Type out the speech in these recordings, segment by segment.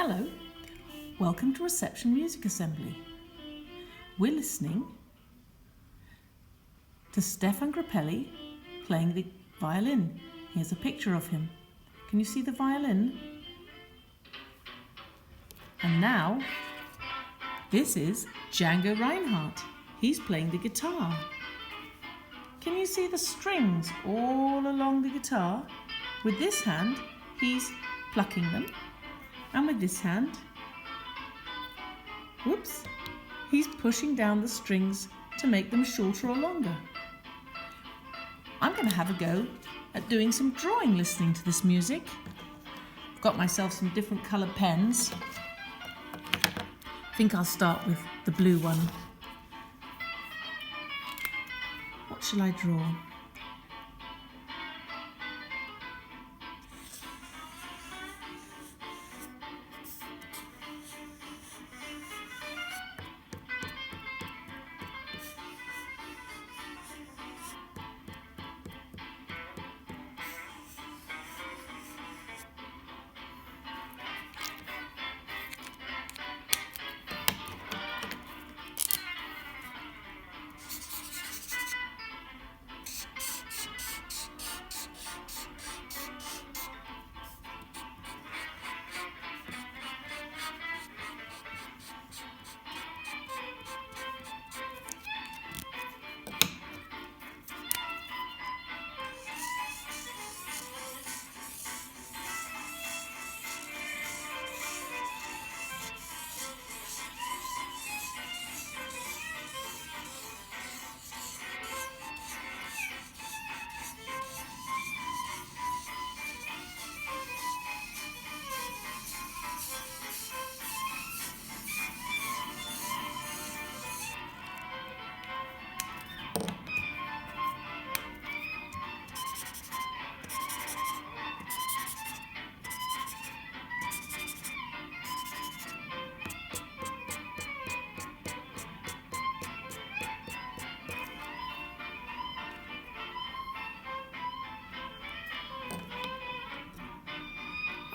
Hello, welcome to Reception Music Assembly. We're listening to Stefan Grappelli playing the violin. Here's a picture of him. Can you see the violin? And now, this is Django Reinhardt. He's playing the guitar. Can you see the strings all along the guitar? With this hand, he's plucking them. And with this hand, he's pushing down the strings to make them shorter or longer. I'm going to have a go at doing some drawing listening to this music. I've got myself some different coloured pens. I think I'll start with the blue one. What shall I draw?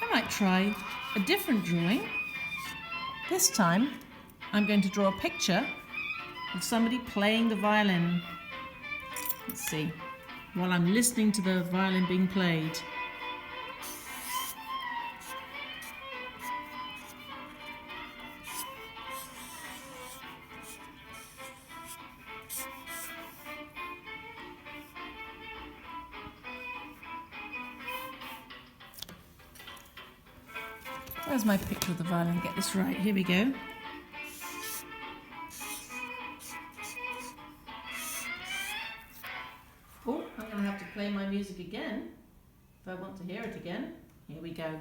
I might try a different drawing. This time I'm going to draw a picture of somebody playing the violin. Let's see, while I'm listening to the violin being played. Where's my picture of the violin? Get this right. Here we go. Oh, I'm going to have to play my music again if I want to hear it again. Here we go.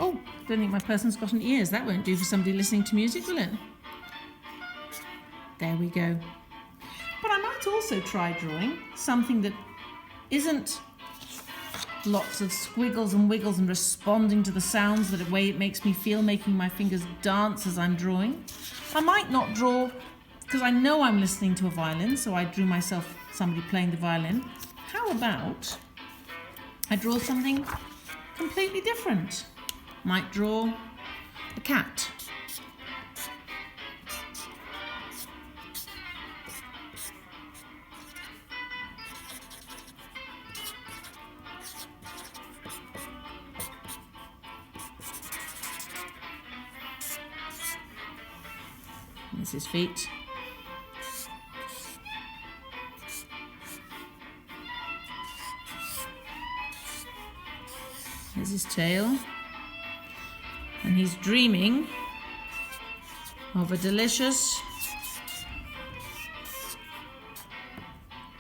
Oh, don't think my person's got an ears. That won't do for somebody listening to music, will it? There we go. But I might also try drawing something that isn't lots of squiggles and wiggles and responding to the sounds the way it makes me feel, making my fingers dance as I'm drawing. I might not draw, because I know I'm listening to a violin, so I drew myself somebody playing the violin. How about I draw something completely different? Might draw a cat. There's his feet. There's his tail. And he's dreaming of a delicious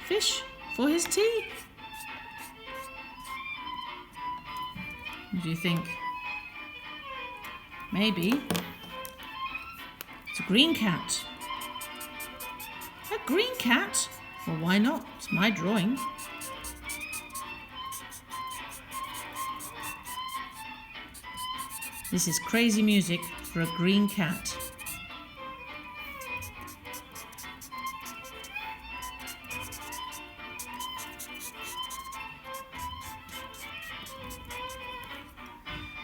fish for his tea. What do you think? Maybe it's a green cat. A green cat? Well, why not? It's my drawing. This is crazy music for a green cat.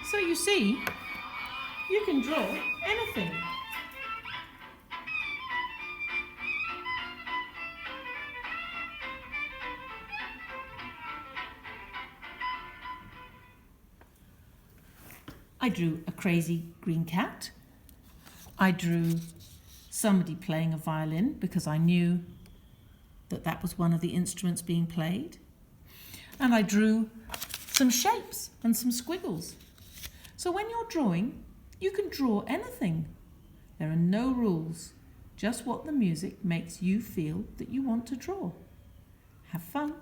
So you see, you can draw anything. I drew a crazy green cat. I drew somebody playing a violin because I knew that that was one of the instruments being played. And I drew some shapes and some squiggles. So when you're drawing, you can draw anything. There are no rules, just what the music makes you feel that you want to draw. Have fun.